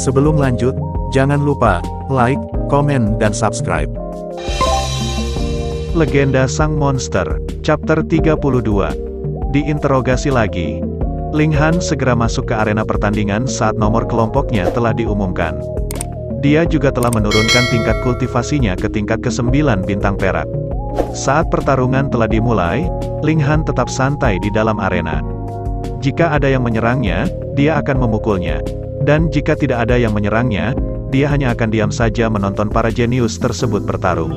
Sebelum lanjut, jangan lupa like, komen, dan subscribe. Legenda Sang Monster, Chapter 32. Diinterogasi lagi. Ling Han segera masuk ke arena pertandingan saat nomor kelompoknya telah diumumkan. Dia juga telah menurunkan tingkat kultivasinya ke tingkat ke-9 bintang perak. Saat pertarungan telah dimulai, Ling Han tetap santai di dalam arena. Jika ada yang menyerangnya, dia akan memukulnya. Dan jika tidak ada yang menyerangnya, dia hanya akan diam saja menonton para jenius tersebut bertarung.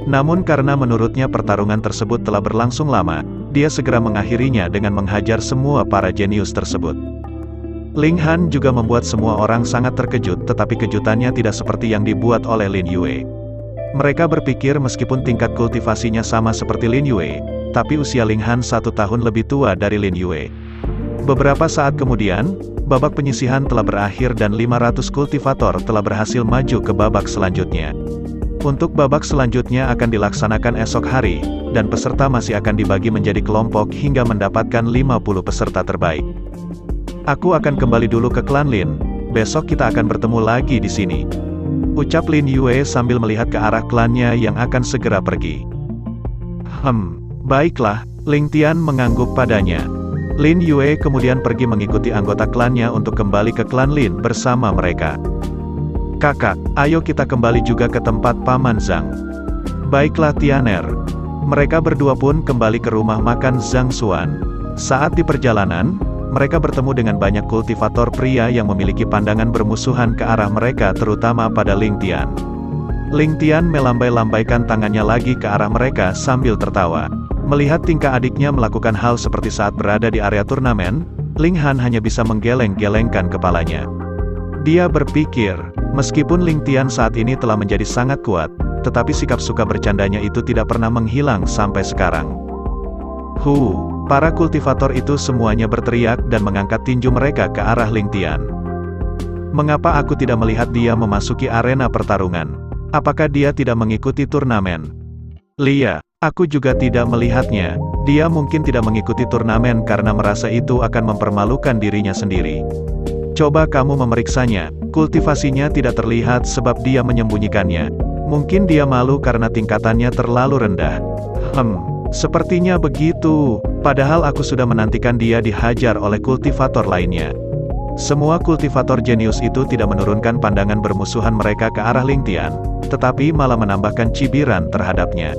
Namun karena menurutnya pertarungan tersebut telah berlangsung lama, dia segera mengakhirinya dengan menghajar semua para jenius tersebut. Ling Han juga membuat semua orang sangat terkejut, tetapi kejutannya tidak seperti yang dibuat oleh Lin Yue. Mereka berpikir meskipun tingkat kultivasinya sama seperti Lin Yue, tapi usia Ling Han 1 tahun lebih tua dari Lin Yue. Beberapa saat kemudian, babak penyisihan telah berakhir dan 500 kultivator telah berhasil maju ke babak selanjutnya. Untuk babak selanjutnya akan dilaksanakan esok hari, dan peserta masih akan dibagi menjadi kelompok hingga mendapatkan 50 peserta terbaik. Aku akan kembali dulu ke klan Lin, besok kita akan bertemu lagi di sini. Ucap Lin Yue sambil melihat ke arah klannya yang akan segera pergi. Baiklah, Ling Tian mengangguk padanya. Lin Yue kemudian pergi mengikuti anggota klannya untuk kembali ke klan Lin bersama mereka. Kakak, ayo kita kembali juga ke tempat Paman Zhang. Baiklah Tianer. Mereka berdua pun kembali ke rumah makan Zhang Xuan. Saat di perjalanan, mereka bertemu dengan banyak kultivator pria yang memiliki pandangan bermusuhan ke arah mereka terutama pada Ling Tian. Ling Tian melambai-lambaikan tangannya lagi ke arah mereka sambil tertawa. Melihat tingkah adiknya melakukan hal seperti saat berada di area turnamen, Ling Han hanya bisa menggeleng-gelengkan kepalanya. Dia berpikir, meskipun Ling Tian saat ini telah menjadi sangat kuat, tetapi sikap suka bercandanya itu tidak pernah menghilang sampai sekarang. Para kultivator itu semuanya berteriak dan mengangkat tinju mereka ke arah Ling Tian. Mengapa aku tidak melihat dia memasuki arena pertarungan? Apakah dia tidak mengikuti turnamen? Lia, aku juga tidak melihatnya. Dia mungkin tidak mengikuti turnamen karena merasa itu akan mempermalukan dirinya sendiri. Coba kamu memeriksanya, kultivasinya tidak terlihat sebab dia menyembunyikannya. Mungkin dia malu karena tingkatannya terlalu rendah. Sepertinya begitu. Padahal aku sudah menantikan dia dihajar oleh kultivator lainnya. Semua kultivator jenius itu tidak menurunkan pandangan bermusuhan mereka ke arah Ling Tian, tetapi malah menambahkan cibiran terhadapnya.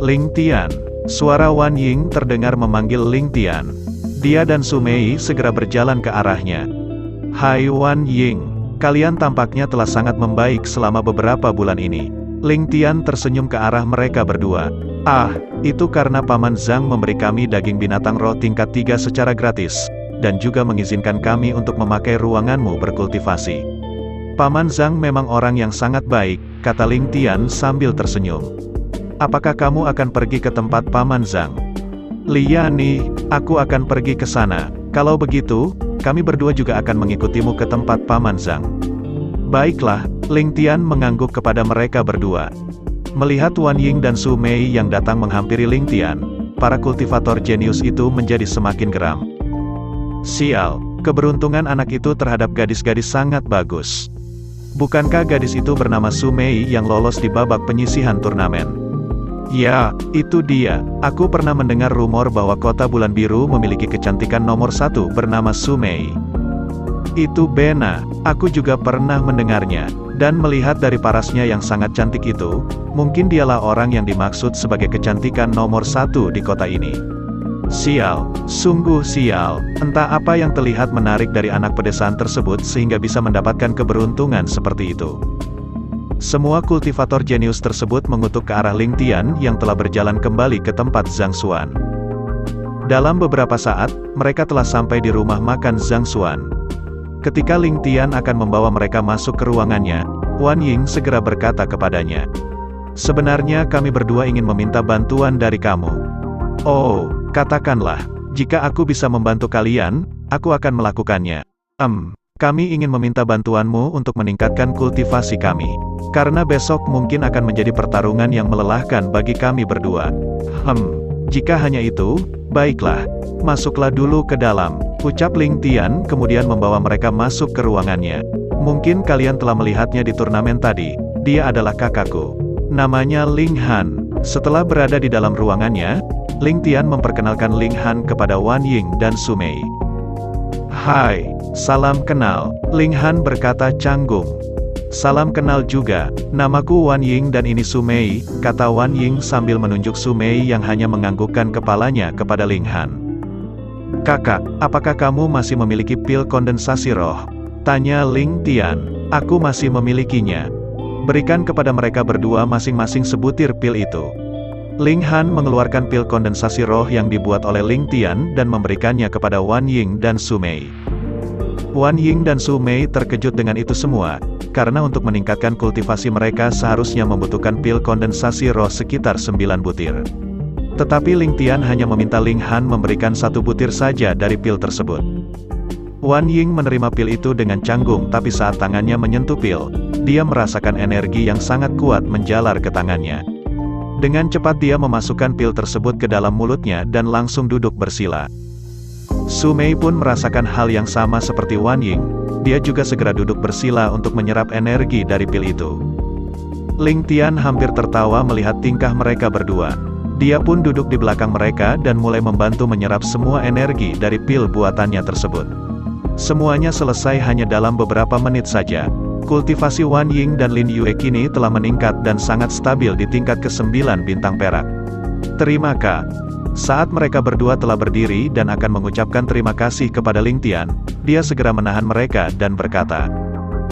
Ling Tian. Suara Wan Ying terdengar memanggil Ling Tian. Dia dan Su Mei segera berjalan ke arahnya. Hai Wan Ying, kalian tampaknya telah sangat membaik selama beberapa bulan ini. Ling Tian tersenyum ke arah mereka berdua. Itu karena Paman Zhang memberi kami daging binatang roh tingkat 3 secara gratis, dan juga mengizinkan kami untuk memakai ruanganmu berkultivasi. Paman Zhang memang orang yang sangat baik, kata Ling Tian sambil tersenyum. Apakah kamu akan pergi ke tempat Paman Zhang? Lia nih, aku akan pergi ke sana. Kalau begitu, kami berdua juga akan mengikutimu ke tempat Paman Zhang. Baiklah, Ling Tian mengangguk kepada mereka berdua. Melihat Wan Ying dan Su Mei yang datang menghampiri Ling Tian, para kultivator jenius itu menjadi semakin geram. Sial, keberuntungan anak itu terhadap gadis-gadis sangat bagus. Bukankah gadis itu bernama Su Mei yang lolos di babak penyisihan turnamen? Ya, itu dia. Aku pernah mendengar rumor bahwa kota Bulan Biru memiliki kecantikan nomor 1 bernama Su Mei. Itu benar, aku juga pernah mendengarnya. Dan melihat dari parasnya yang sangat cantik itu, mungkin dialah orang yang dimaksud sebagai kecantikan nomor 1 di kota ini. Sial, sungguh sial, entah apa yang terlihat menarik dari anak pedesaan tersebut sehingga bisa mendapatkan keberuntungan seperti itu. Semua kultivator jenius tersebut mengutuk ke arah Ling Tian yang telah berjalan kembali ke tempat Zhang Xuan. Dalam beberapa saat, mereka telah sampai di rumah makan Zhang Xuan. Ketika Ling Tian akan membawa mereka masuk ke ruangannya, Wan Ying segera berkata kepadanya. Sebenarnya kami berdua ingin meminta bantuan dari kamu. Oh, katakanlah, jika aku bisa membantu kalian, aku akan melakukannya. Kami ingin meminta bantuanmu untuk meningkatkan kultivasi kami. Karena besok mungkin akan menjadi pertarungan yang melelahkan bagi kami berdua. Jika hanya itu, Baiklah, masuklah dulu ke dalam, ucap Ling Tian kemudian membawa mereka masuk ke ruangannya. Mungkin kalian telah melihatnya di turnamen tadi, dia adalah kakakku. Namanya Ling Han. Setelah berada di dalam ruangannya, Ling Tian memperkenalkan Ling Han kepada Wan Ying dan Su Mei. Hai, salam kenal, Ling Han berkata canggung. Salam kenal juga, namaku Wan Ying dan ini Su Mei, kata Wan Ying sambil menunjuk Su Mei yang hanya menganggukkan kepalanya kepada Ling Han. Kakak, apakah kamu masih memiliki pil kondensasi roh? Tanya Ling Tian. Aku masih memilikinya. Berikan kepada mereka berdua masing-masing sebutir pil itu. Ling Han mengeluarkan pil kondensasi roh yang dibuat oleh Ling Tian dan memberikannya kepada Wan Ying dan Su Mei. Wan Ying dan Su Mei terkejut dengan itu semua, karena untuk meningkatkan kultivasi mereka seharusnya membutuhkan pil kondensasi roh sekitar 9 butir. Tetapi Ling Tian hanya meminta Ling Han memberikan 1 butir saja dari pil tersebut. Wan Ying menerima pil itu dengan canggung tapi saat tangannya menyentuh pil, dia merasakan energi yang sangat kuat menjalar ke tangannya. Dengan cepat dia memasukkan pil tersebut ke dalam mulutnya dan langsung duduk bersila. Su Mei pun merasakan hal yang sama seperti Wan Ying, dia juga segera duduk bersila untuk menyerap energi dari pil itu. Ling Tian hampir tertawa melihat tingkah mereka berdua. Dia pun duduk di belakang mereka dan mulai membantu menyerap semua energi dari pil buatannya tersebut. Semuanya selesai hanya dalam beberapa menit saja. Kultivasi Wan Ying dan Lin Yue kini telah meningkat dan sangat stabil di tingkat ke-9 bintang perak. Terima kasih. Saat mereka berdua telah berdiri dan akan mengucapkan terima kasih kepada Ling Tian, dia segera menahan mereka dan berkata,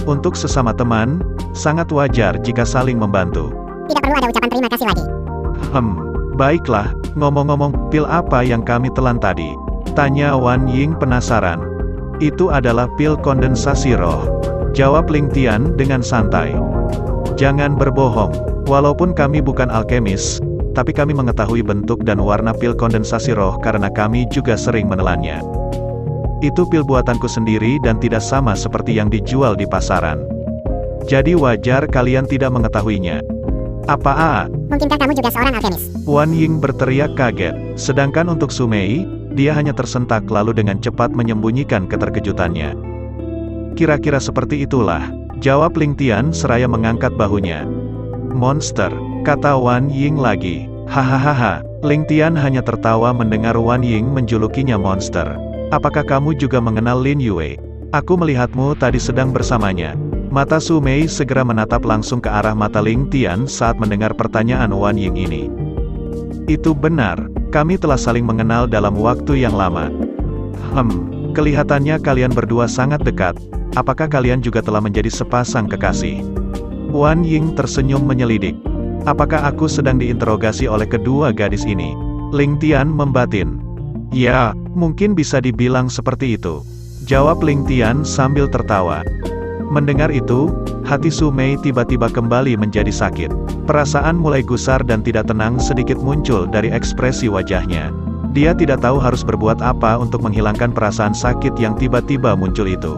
untuk sesama teman, sangat wajar jika saling membantu. Tidak perlu ada ucapan terima kasih lagi. Baiklah, ngomong-ngomong, pil apa yang kami telan tadi? Tanya Wan Ying penasaran. Itu adalah pil kondensasi roh. Jawab Ling Tian dengan santai. Jangan berbohong, walaupun kami bukan alkemis, tapi kami mengetahui bentuk dan warna pil kondensasi roh karena kami juga sering menelannya. Itu pil buatanku sendiri dan tidak sama seperti yang dijual di pasaran. Jadi wajar kalian tidak mengetahuinya. Apa? Mungkinkah kamu juga seorang alkemis? Wan Ying berteriak kaget. Sedangkan untuk Su Mei, dia hanya tersentak lalu dengan cepat menyembunyikan keterkejutannya. Kira-kira seperti itulah, jawab Ling Tian seraya mengangkat bahunya. Monster, kata Wan Ying lagi. Hahaha, Ling Tian hanya tertawa mendengar Wan Ying menjulukinya monster. Apakah kamu juga mengenal Lin Yue? Aku melihatmu tadi sedang bersamanya. Mata Su Mei segera menatap langsung ke arah mata Ling Tian saat mendengar pertanyaan Wan Ying ini. Itu benar, kami telah saling mengenal dalam waktu yang lama. Kelihatannya kalian berdua sangat dekat. Apakah kalian juga telah menjadi sepasang kekasih? Wan Ying tersenyum menyelidik. Apakah aku sedang diinterogasi oleh kedua gadis ini? Ling Tian membatin. Ya, mungkin bisa dibilang seperti itu. Jawab Ling Tian sambil tertawa. Mendengar itu, hati Su Mei tiba-tiba kembali menjadi sakit. Perasaan mulai gusar dan tidak tenang sedikit muncul dari ekspresi wajahnya. Dia tidak tahu harus berbuat apa untuk menghilangkan perasaan sakit yang tiba-tiba muncul itu.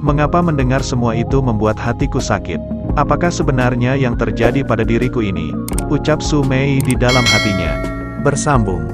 Mengapa mendengar semua itu membuat hatiku sakit? Apakah sebenarnya yang terjadi pada diriku ini? Ucap Su Mei di dalam hatinya. Bersambung.